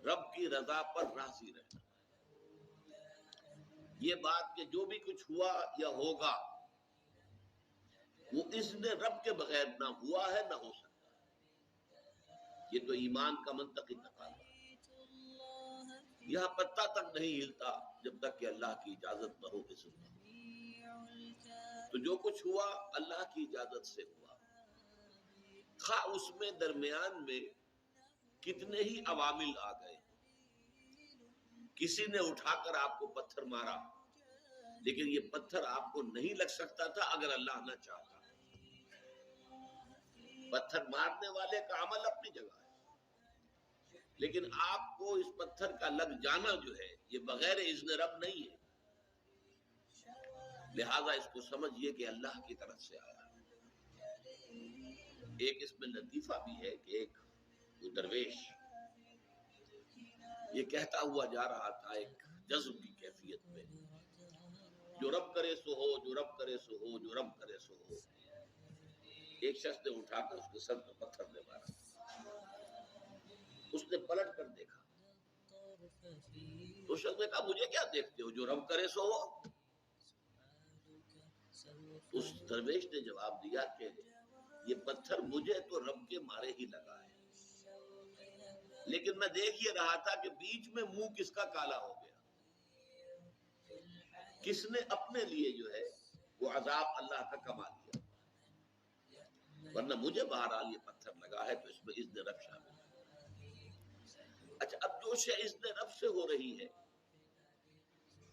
رب کی رضا پر راضی رہنا. یہ بات کہ جو بھی کچھ ہوا یا ہوگا وہ اذن رب کے بغیر نہ ہوا ہے نہ ہو سکتا. یہ تو ایمان کا منطقی تقاضا ہے. یہاں پتہ تک نہیں ہلتا جب تک کہ اللہ کی اجازت نہ ہو. تو جو کچھ ہوا اللہ کی اجازت سے ہوا. خواہ اس میں درمیان میں کتنے ہی عوامل آ گئے. کسی نے اٹھا کر آپ کو پتھر مارا لیکن یہ پتھر آپ کو نہیں لگ سکتا تھا اگر اللہ نہ چاہتا. پتھر مارنے والے کا عمل اپنی جگہ ہے لیکن آپ کو اس پتھر کا لگ جانا جو ہے یہ بغیر اذن رب نہیں ہے. لہذا اس کو سمجھیے کہ اللہ کی طرف سے آیا. ایک اس میں لطیفہ بھی ہے کہ ایک درویش یہ کہتا ہوا جا رہا تھا ایک جذب کی کیفیت میں، جو رب کرے سو ہو، جو رب کرے سو ہو، جو رب کرے سو ہو. ایک شخص نے اٹھا کر اس کے سر پہ پتھر نے مارا. اس نے پلٹ کر دیکھا تو شخص نے کہا مجھے کیا دیکھتے ہو، جو رب کرے سو ہو. اس درویش نے جواب دیا کہ یہ پتھر مجھے تو رب کے مارے ہی لگا ہے لیکن میں دیکھ یہ رہا تھا کہ بیچ میں منہ کس کا کالا ہو گیا. کس نے اپنے لیے جو ہے وہ عذاب اللہ کا کما لیا. ورنہ مجھے بہرحال یہ پتھر لگا ہے تو اس میں اذن رب شامل ہے. اچھا اب جو شے اذن رب سے ہو رہی ہے،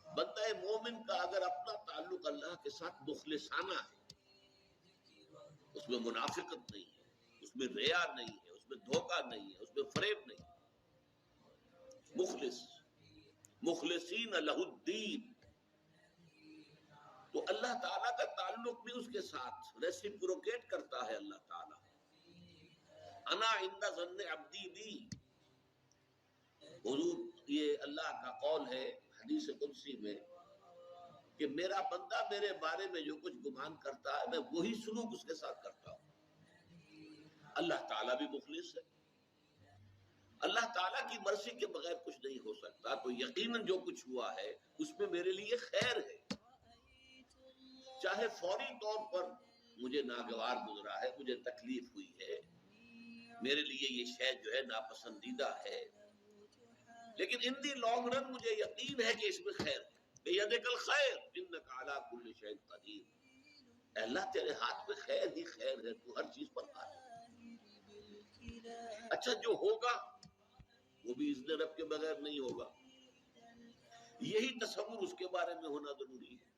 بندہ مومن کا اگر اپنا تعلق اللہ کے ساتھ مخلصانہ ہے، اس میں منافقت نہیں ہے، اس میں ریا نہیں ہے، اس میں دھوکہ نہیں ہے، اس میں فریب نہیں. مخلصین لہ الدین، تو اللہ تعالیٰ کا تعلق بھی اس کے ساتھ ریسیپروکیٹ کرتا ہے. اللہ تعالیٰ انا عند ظن عبدی بی، حضور یہ اللہ کا قول ہے حدیث قدسی میں کہ میرا بندہ میرے بارے میں جو کچھ گمان کرتا ہے میں وہی سلوک اس کے ساتھ کرتا ہوں. اللہ تعالیٰ بھی مخلص ہے. اللہ تعالیٰ کی مرضی کے بغیر کچھ نہیں ہو سکتا. تو یقیناً جو کچھ ہوا ہے اس میں میرے لیے خیر ہے. چاہے فوری طور پر مجھے ناگوار گزرا ہے، مجھے تکلیف ہوئی ہے، میرے لیے یہ شے جو ہے ناپسندیدہ ہے، لیکن ان دی لانگ رن مجھے یقین ہے کہ اس میں خیر ہے. بیدک الخیر انک علی کل شیء قدیر. اے اللہ تیرے ہاتھ میں خیر ہی خیر ہے، تو ہر چیز پر قادر ہے. اچھا جو ہوگا وہ بھی اذن رب کے بغیر نہیں ہوگا. یہی تصور اس کے بارے میں ہونا ضروری ہے.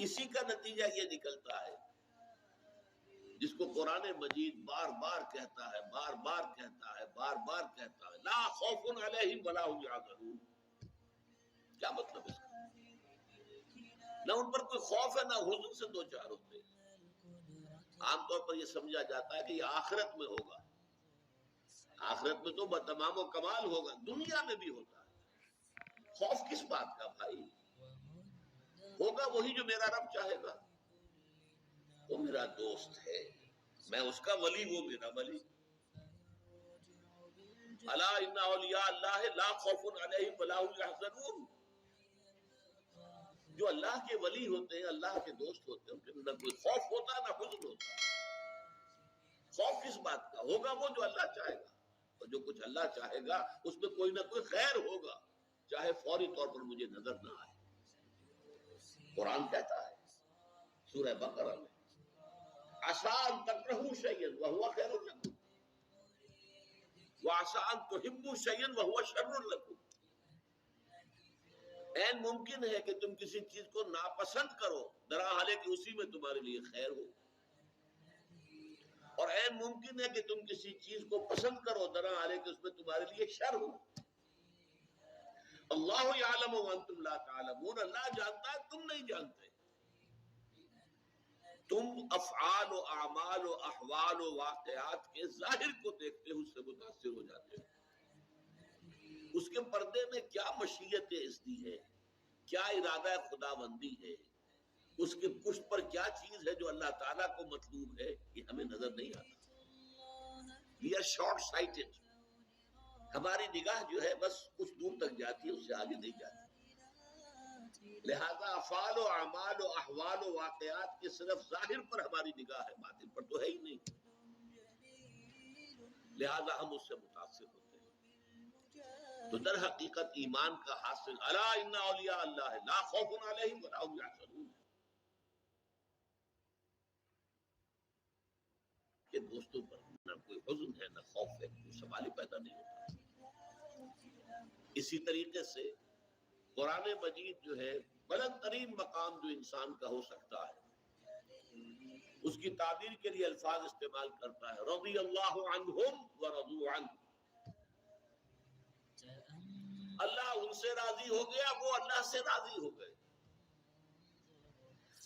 اسی کا نتیجہ یہ نکلتا ہے جس کو قرآن مجید بار بار کہتا ہے، بار بار کہتا ہے، بار بار کہتا ہے، لا خوف علیہم ولا هم یحزنون. کیا مطلب اس کا؟ نہ ان پر کوئی خوف ہے نہ حزن سے دو چار ہوتے. عام طور پر یہ سمجھا جاتا ہے کہ یہ آخرت میں ہوگا. آخرت میں تو بتمام و کمال ہوگا، دنیا میں بھی ہوتا ہے. خوف کس بات کا بھائی؟ ہوگا وہی جو میرا رب چاہے گا. وہ میرا دوست ہے، میں اس کا ولی، وہ میرا ولی. الا ان اولیاء اللہ لا خوف علیہم ولا هم یحزنون. جو اللہ کے ولی ہوتے ہیں، اللہ کے دوست ہوتے ہیں، ان کے نہ کوئی خوف ہوتا نہ حزن ہوتا. خوف کس بات کا؟ ہوگا وہ جو اللہ چاہے گا، اور جو کچھ اللہ چاہے گا اس میں کوئی نہ کوئی خیر ہوگا، چاہے فوری طور پر مجھے نظر نہ آئے. قرآن کہتا ہے سورہ بقرہ میں عسیٰ ان تکرہوا شیئا وہو خیر لکم وعسیٰ ان تحبوا شیئا وہو شر لکم. عین ممکن ہے کہ تم کسی چیز کو ناپسند کرو درا حالے کہ اسی میں تمہارے لیے خیر ہو، اور عین ممکن ہے کہ تم کسی چیز کو پسند کرو درا حالے کہ اس میں تمہارے لیے شر ہو. اللہ یعلم وانتم لا تعلمون. اللہ جانتا ہے تم نہیں جانتے. تم افعال و اعمال و احوال و واقعات کے ظاہر کو دیکھتے ہو، اس سے متاثر ہو جاتے ہو. اس کے پردے میں کیا مشیت اذنی ہے، کیا ارادہ خداوندی ہے، اس کے پشت پر کیا چیز ہے جو اللہ تعالیٰ کو مطلوب ہے، یہ ہمیں نظر نہیں آتا. We are short sighted. ہماری نگاہ جو ہے بس کچھ دور تک جاتی ہے، اس سے آگے نہیں جاتی. لہذا افعال و اعمال و احوال و واقعات کے صرف ظاہر پر ہماری نگاہ ہے، باطن پر تو ہے ہی نہیں. لہذا ہم اس سے متاثر ہوتے ہیں. تو در حقیقت ایمان کا حاصل الا ان اولیاء اللہ لا خوف علیہم ولا هم یحزنون، کہ دوستوں پر نہ کوئی حزن ہے نہ خوف ہے، کوئی سوال ہی پیدا نہیں ہوتا. اسی طریقے سے قرآن مجید جو ہے بلند ترین مقام جو انسان کا ہو سکتا ہے، اس کی تعبیر کے لیے الفاظ استعمال کرتا ہے رضی اللہ عنہم ورضوا عنہ. اللہ ان سے راضی ہو گیا، وہ اللہ سے راضی ہو گئے.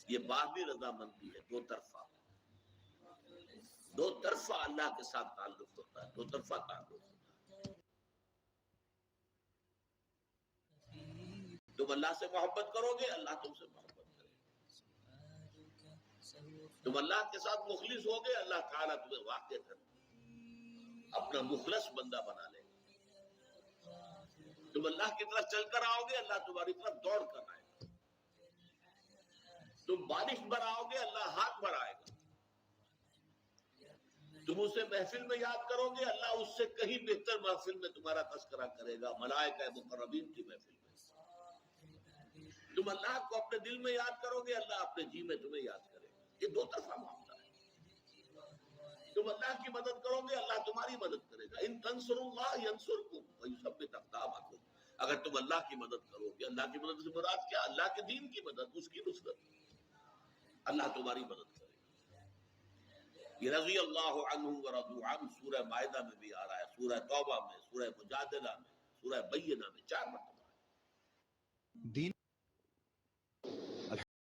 یہ باہمی رضامندی ہے، دو طرفہ، دو طرفہ اللہ کے ساتھ تعلق ہوتا ہے، دو طرفہ تعلق ہوتا ہے. تم اللہ سے محبت کرو گے، اللہ تم سے محبت کرے گا. تم اللہ کے ساتھ مخلص ہو گے، اللہ تعالیٰ تمہیں واقع اپنا مخلص بندہ بنا لے گا. تم اللہ کی طرف چل کر آؤ گے، اللہ تمہاری طرف دوڑ کر آئے گا. تم بارش برآؤ گے، اللہ ہاتھ بڑھائے گا. تم اسے محفل میں یاد کرو گے، اللہ اس سے کہیں بہتر محفل میں تمہارا تذکرہ کرے گا، ملائکہ مقربین کی محفل میں. تم اللہ کو اپنے دل میں یاد کرو گے، اللہ اپنے جی میں تمہیں یاد کرے گا. یہ دو طرفہ معاملہ ہے. تم اللہ کی مدد کرو گے، اللہ تمہاری مدد کرے گا. ان تنصروا اللہ ینصرکم ویثبت اقدامکم. اگر تم اللہ کی مدد کرو گے، اللہ کی مدد سے مراد کیا؟ اللہ کے دین کی مدد، اس کی نصرت. اللہ تمہاری مدد کرے گا. یہ رضی اللہ عنہ ورضوا عنہ سورہ مائدہ میں بھی آ رہا ہے، سورہ توبہ میں، سورہ مجادلہ میں، سورہ بینہ میں 4 مرتبہ.